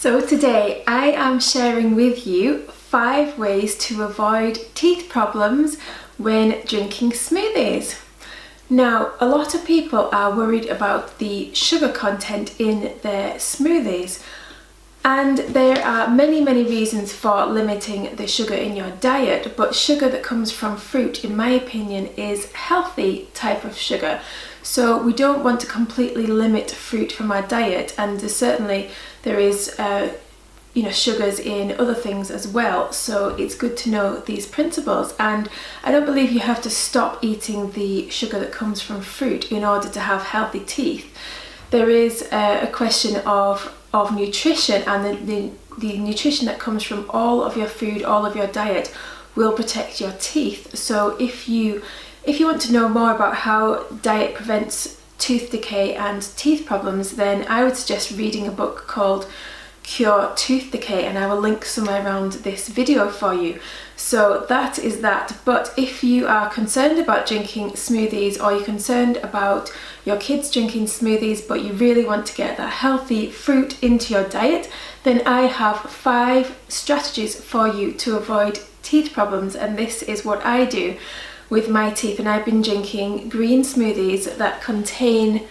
So today I am sharing with you 5 ways to avoid teeth problems when drinking smoothies. Now, a lot of people are worried about the sugar content in their smoothies, and there are many reasons for limiting the sugar in your diet, but sugar that comes from fruit, in my opinion, is healthy type of sugar. So we don't want to completely limit fruit from our diet, and there is sugars in other things as well, so it's good to know these principles. And I don't believe you have to stop eating the sugar that comes from fruit in order to have healthy teeth. There is a question of nutrition, and the nutrition that comes from all of your food, all of your diet, will protect your teeth. So if you want to know more about how diet prevents tooth decay and teeth problems, then I would suggest reading a book called Cure Tooth Decay, and I will link somewhere around this video for you. So that is that. But if you are concerned about drinking smoothies, or you're concerned about your kids drinking smoothies but you really want to get that healthy fruit into your diet, then I have 5 strategies for you to avoid teeth problems, and this is what I do with my teeth. And I've been drinking green smoothies that contain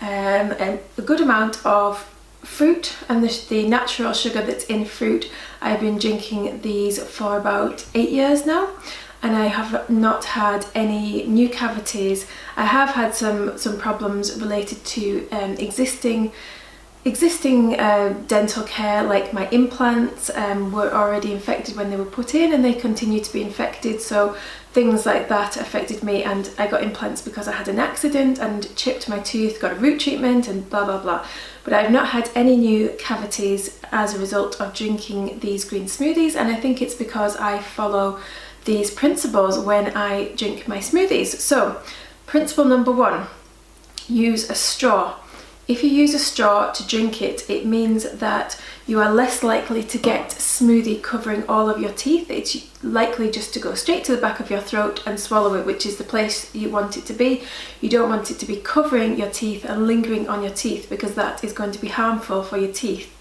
a good amount of fruit and the natural sugar that's in fruit. I've been drinking these for about 8 years now, and I have not had any new cavities. I have had some problems related to existing dental care, like my implants were already infected when they were put in, and they continue to be infected, so things like that affected me, and I got implants because I had an accident and chipped my tooth, got a root treatment and blah blah blah. But I've not had any new cavities as a result of drinking these green smoothies, and I think it's because I follow these principles when I drink my smoothies. So principle number 1, use a straw. If you use a straw to drink it, it means that you are less likely to get smoothie covering all of your teeth. It's likely just to go straight to the back of your throat and swallow it, which is the place you want it to be. You don't want it to be covering your teeth and lingering on your teeth, because that is going to be harmful for your teeth.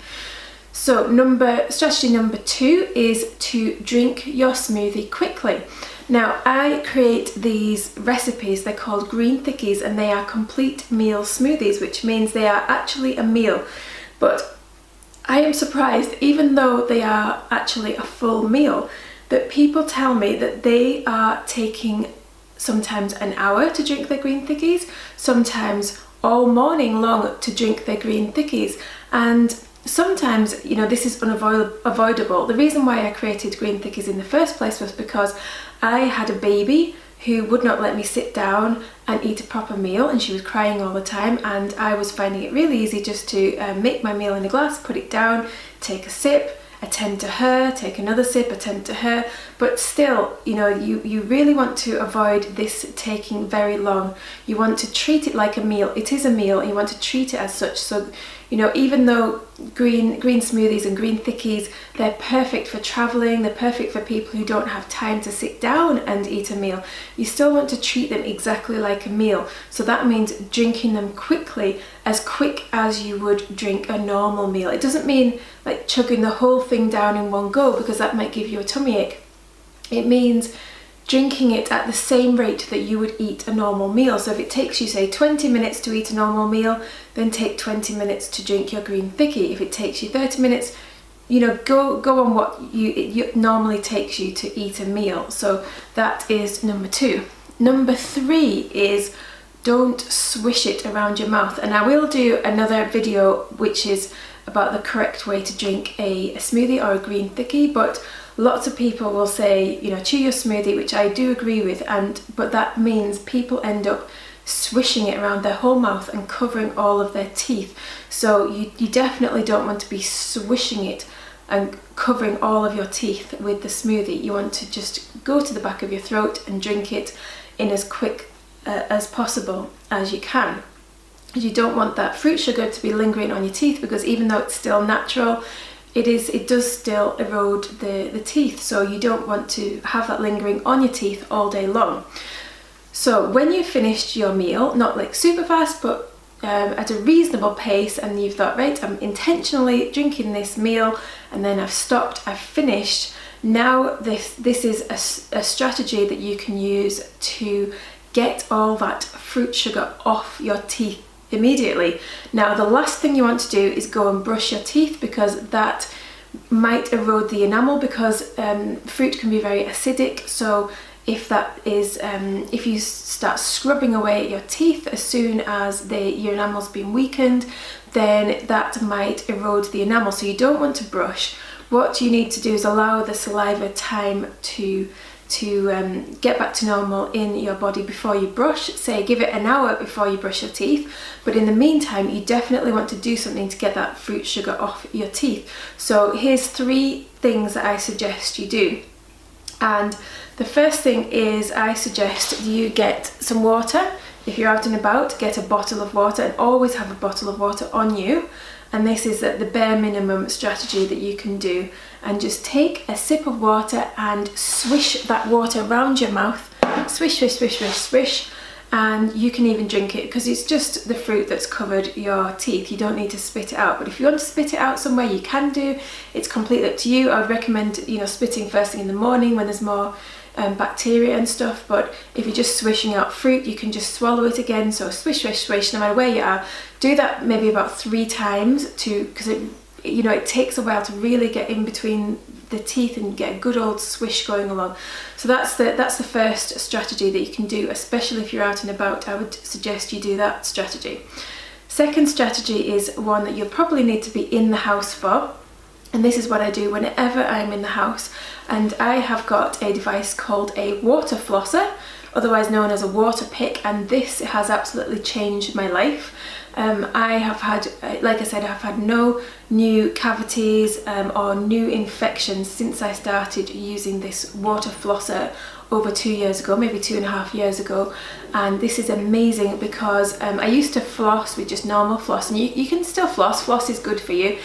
So strategy number 2 is to drink your smoothie quickly. Now, I create these recipes, they're called green Thickies, and they are complete meal smoothies, which means they are actually a meal. But I am surprised, even though they are actually a full meal, that people tell me that they are taking sometimes an hour to drink their green Thickies, sometimes all morning long to drink their green Thickies. And sometimes, this is unavoidable. The reason why I created green Thickies in the first place was because I had a baby who would not let me sit down and eat a proper meal, and she was crying all the time, and I was finding it really easy just to make my meal in a glass, put it down, take a sip, attend to her, take another sip, attend to her. But still, you really want to avoid this taking very long. You want to treat it like a meal. It is a meal, and you want to treat it as such. So even though green smoothies and green Thickies, they're perfect for traveling, they're perfect for people who don't have time to sit down and eat a meal, you still want to treat them exactly like a meal. So that means drinking them quickly, as quick as you would drink a normal meal. It doesn't mean like chugging the whole thing down in one go, because that might give you a tummy ache. It means drinking it at the same rate that you would eat a normal meal. So if it takes you, say, 20 minutes to eat a normal meal, then take 20 minutes to drink your green Thickie. If it takes you 30 minutes, go on what it normally takes you to eat a meal. So that is number 2. Number 3 is don't swish it around your mouth. And I will do another video which is about the correct way to drink a smoothie or a green Thickie, but lots of people will say, chew your smoothie, which I do agree with, but that means people end up swishing it around their whole mouth and covering all of their teeth. So you definitely don't want to be swishing it and covering all of your teeth with the smoothie. You want to just go to the back of your throat and drink it in as quick as possible as you can. You don't want that fruit sugar to be lingering on your teeth, because even though it's still natural, it does still erode the teeth, so you don't want to have that lingering on your teeth all day long. So when you've finished your meal, not like super fast, but at a reasonable pace and you've thought, right, I'm intentionally drinking this meal and then I've stopped, I've finished. Now this is a strategy that you can use to get all that fruit sugar off your teeth immediately. Now the last thing you want to do is go and brush your teeth, because that might erode the enamel, because fruit can be very acidic. So if that is, if you start scrubbing away at your teeth as soon as your enamel's been weakened, then that might erode the enamel. So you don't want to brush. What you need to do is allow the saliva time to get back to normal in your body before you brush. Say give it an hour before you brush your teeth, but in the meantime you definitely want to do something to get that fruit sugar off your teeth. So here's 3 things that I suggest you do. And the first thing is, I suggest you get some water. If you're out and about, get a bottle of water, and always have a bottle of water on you. And this is the bare minimum strategy that you can do. And just take a sip of water and swish that water around your mouth. Swish, swish, swish, swish, swish. And you can even drink it, because it's just the fruit that's covered your teeth. You don't need to spit it out. But if you want to spit it out somewhere, you can do. It's completely up to you. I would recommend, spitting first thing in the morning when there's more bacteria and stuff. But if you're just swishing out fruit, you can just swallow it again. So swish, swish, swish, no matter where you are. Do that maybe about 3 times, because it takes a while to really get in between the teeth and get a good old swish going along. So that's the first strategy that you can do, especially if you're out and about. I would suggest you do that strategy. Second strategy is one that you'll probably need to be in the house for, and this is what I do whenever I'm in the house. And I have got a device called a water flosser, otherwise known as a water pick, and this has absolutely changed my life. I have had, like I said, I've had no new cavities or new infections since I started using this water flosser over 2 years ago, maybe 2.5 years ago. And this is amazing, because I used to floss with just normal floss, and you can still floss is good for you,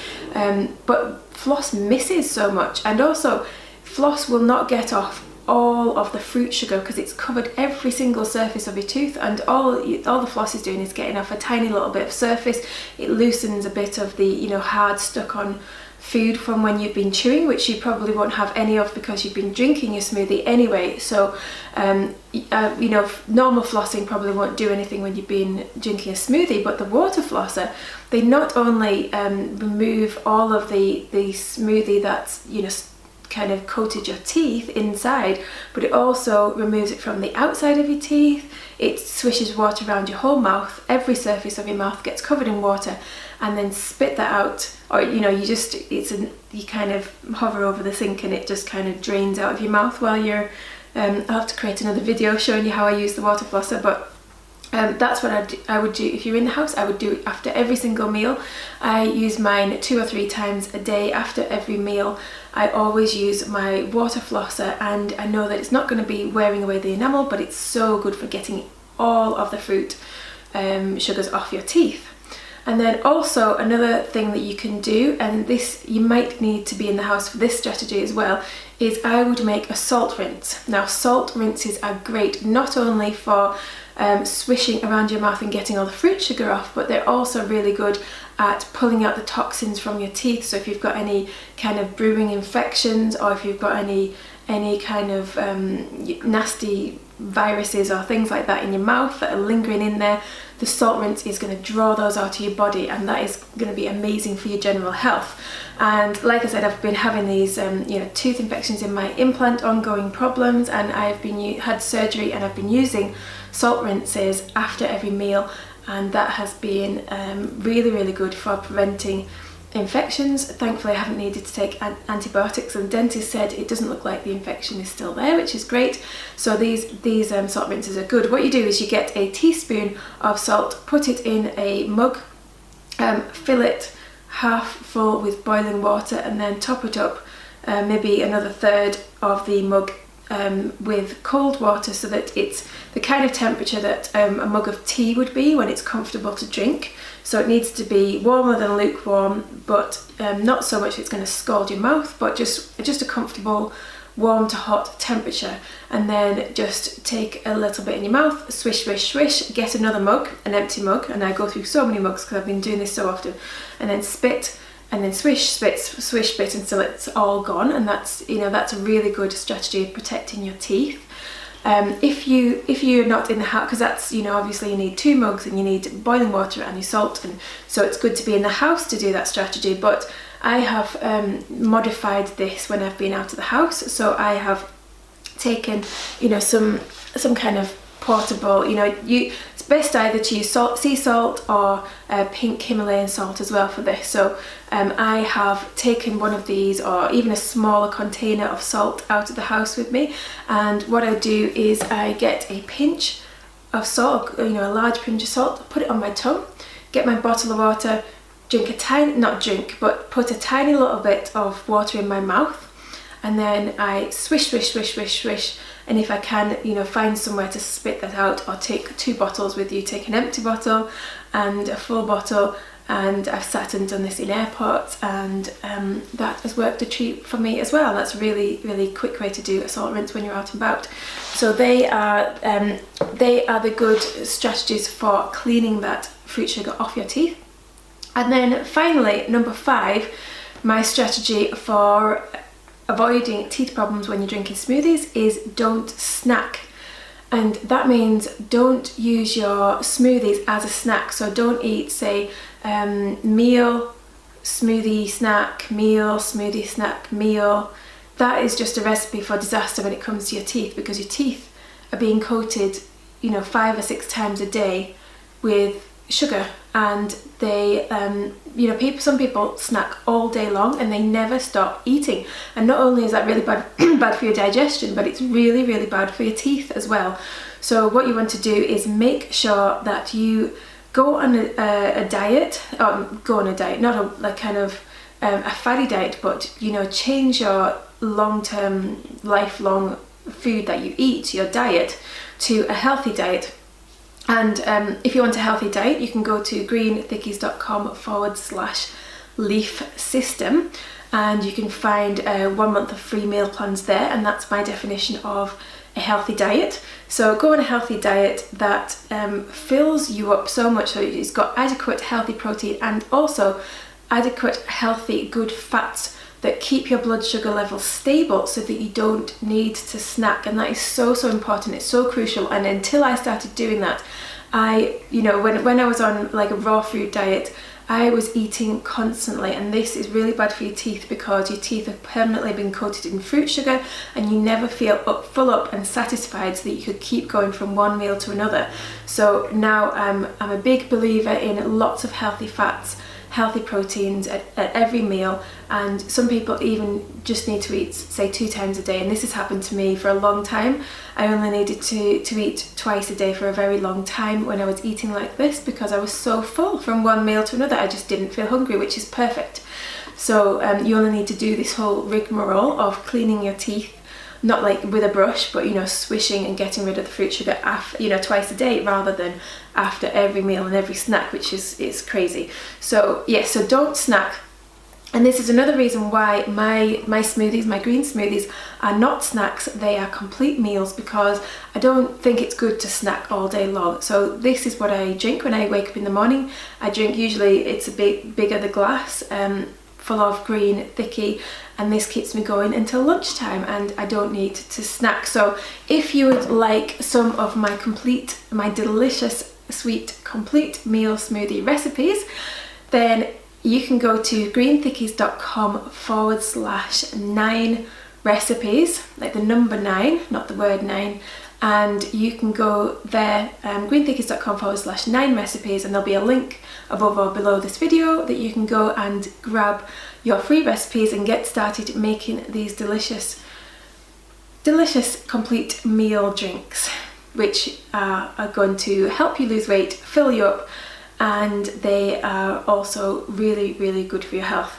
but floss misses so much. And also floss will not get off all of the fruit sugar, because it's covered every single surface of your tooth, and all the floss is doing is getting off a tiny little bit of surface. It loosens a bit of the hard stuck on food from when you've been chewing, which you probably won't have any of because you've been drinking your smoothie anyway. So normal flossing probably won't do anything when you've been drinking a smoothie, but the water flosser, they not only remove all of the smoothie that's kind of coated your teeth inside, but it also removes it from the outside of your teeth. It swishes water around your whole mouth. Every surface of your mouth gets covered in water, and then spit that out, or you kind of hover over the sink and it just kind of drains out of your mouth while you're I'll have to create another video showing you how I use the water flosser, but that's what I would do if you're in the house. I would do it after every single meal. I use mine 2 or 3 times a day after every meal. I always use my water flosser, and I know that it's not going to be wearing away the enamel, but it's so good for getting all of the fruit sugars off your teeth. And then also another thing that you can do, and this you might need to be in the house for this strategy as well, is I would make a salt rinse. Now salt rinses are great not only for swishing around your mouth and getting all the fruit sugar off, but they're also really good at pulling out the toxins from your teeth. So if you've got any kind of brewing infections, or if you've got any kind of nasty viruses or things like that in your mouth that are lingering in there, the salt rinse is going to draw those out of your body, and that is going to be amazing for your general health. And like I said, I've been having these tooth infections in my implant, ongoing problems, and I've had surgery, and I've been using salt rinses after every meal, and that has been really, really good for preventing infections. Thankfully I haven't needed to take antibiotics, and the dentist said it doesn't look like the infection is still there, which is great. So these salt rinses are good. What you do is you get a teaspoon of salt, put it in a mug, fill it half full with boiling water, and then top it up maybe another third of the mug with cold water, so that it's the kind of temperature that a mug of tea would be when it's comfortable to drink. So it needs to be warmer than lukewarm, but not so much it's going to scald your mouth, but just a comfortable warm to hot temperature, and then just take a little bit in your mouth, swish, swish, swish, get another mug, an empty mug, and I go through so many mugs because I've been doing this so often, and then spit, and then swish, spit, swish, spit until it's all gone. And that's, you know, that's a really good strategy of protecting your teeth. If you're not in the house, because that's, you know, obviously you need 2 mugs and you need boiling water and your salt, and so it's good to be in the house to do that strategy. But I have modified this when I've been out of the house. So I have taken, you know, some kind of portable, you know, it's best either to use sea salt or pink Himalayan salt as well for this. So I have taken one of these, or even a smaller container of salt, out of the house with me, and what I do is I get a pinch of salt, you know, a large pinch of salt, put it on my tongue, get my bottle of water, put a tiny little bit of water in my mouth, and then I swish, swish, swish, swish, swish. And if I can, you know, find somewhere to spit that out, or take 2 bottles with you, take an empty bottle and a full bottle. And I've sat and done this in airports, and that has worked a treat for me as well. That's a really, really quick way to do a salt rinse when you're out and about. So they are the good strategies for cleaning that fruit sugar off your teeth. And then finally, number 5, my strategy for avoiding teeth problems when you're drinking smoothies is don't snack. And that means don't use your smoothies as a snack. So don't eat, say, meal, smoothie, snack, meal, smoothie, snack, meal. That is just a recipe for disaster when it comes to your teeth, because your teeth are being coated, you know, 5 or 6 times a day with sugar, and they you know, some people snack all day long and they never stop eating. And not only is that really bad for your digestion, but it's really, really bad for your teeth as well. So what you want to do is make sure that you go on a diet, not a kind of a fatty diet, but, you know, change your long-term, lifelong food that you eat, your diet, to a healthy diet. And if you want a healthy diet, you can go to greenthickies.com/leaf system, and you can find 1 month of free meal plans there, and that's my definition of a healthy diet. So go on a healthy diet that fills you up so much, so it's got adequate healthy protein and also adequate healthy good fats that keep your blood sugar levels stable, so that you don't need to snack. And that is so, so important. It's so crucial. And until I started doing that, you know, when I was on like a raw food diet, I was eating constantly, and this is really bad for your teeth, because your teeth have permanently been coated in fruit sugar, and you never feel full up and satisfied, so that you could keep going from one meal to another. So now I'm a big believer in lots of healthy fats, healthy proteins at every meal, and some people even just need to eat, say, 2 times a day, and this has happened to me for a long time. I only needed to eat twice a day for a very long time when I was eating like this, because I was so full from one meal to another. I just didn't feel hungry, which is perfect. So you only need to do this whole rigmarole of cleaning your teeth, not like with a brush, but, you know, swishing and getting rid of the fruit sugar twice a day, rather than after every meal and every snack, which is crazy. So yes, so don't snack. And this is another reason why my smoothies, my green smoothies, are not snacks. They are complete meals, because I don't think it's good to snack all day long. So this is what I drink when I wake up in the morning. I drink, usually it's a bit bigger, the glass, full of green Thickie, and this keeps me going until lunchtime, and I don't need to snack. So if you would like some of my delicious sweet complete meal smoothie recipes, then you can go to greenthickies.com/9 recipes, like the number 9, not the word 9, and you can go there, greenthickies.com/9 recipes, and there'll be a link above or below this video that you can go and grab your free recipes and get started making these delicious complete meal drinks, which are going to help you lose weight, fill you up, and they are also really, really good for your health.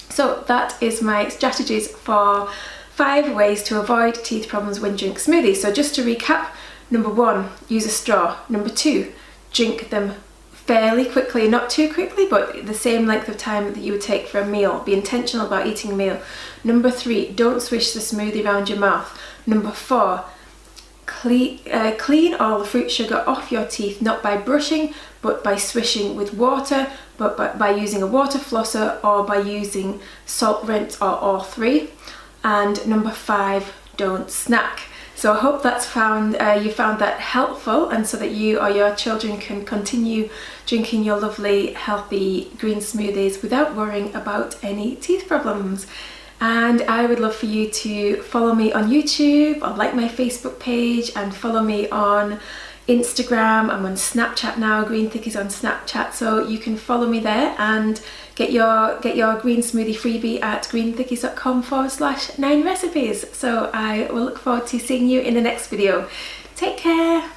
So that is my strategies for 5 ways to avoid teeth problems when drinking smoothies. So just to recap, number 1, use a straw. Number 2, drink them fairly quickly, not too quickly, but the same length of time that you would take for a meal. Be intentional about eating a meal. Number 3, don't swish the smoothie around your mouth. Number 4, clean all the fruit sugar off your teeth, not by brushing, but by swishing with water, but by using a water flosser or by using salt rinse or all 3. And number 5, don't snack. So I hope that's you found that helpful, and so that you or your children can continue drinking your lovely healthy green smoothies without worrying about any teeth problems. And I would love for you to follow me on YouTube, or like my Facebook page, and follow me on Instagram. I'm on Snapchat now, Green Thickies on Snapchat, so you can follow me there and get your green smoothie freebie at greenthickies.com/9 recipes. So I will look forward to seeing you in the next video. Take care.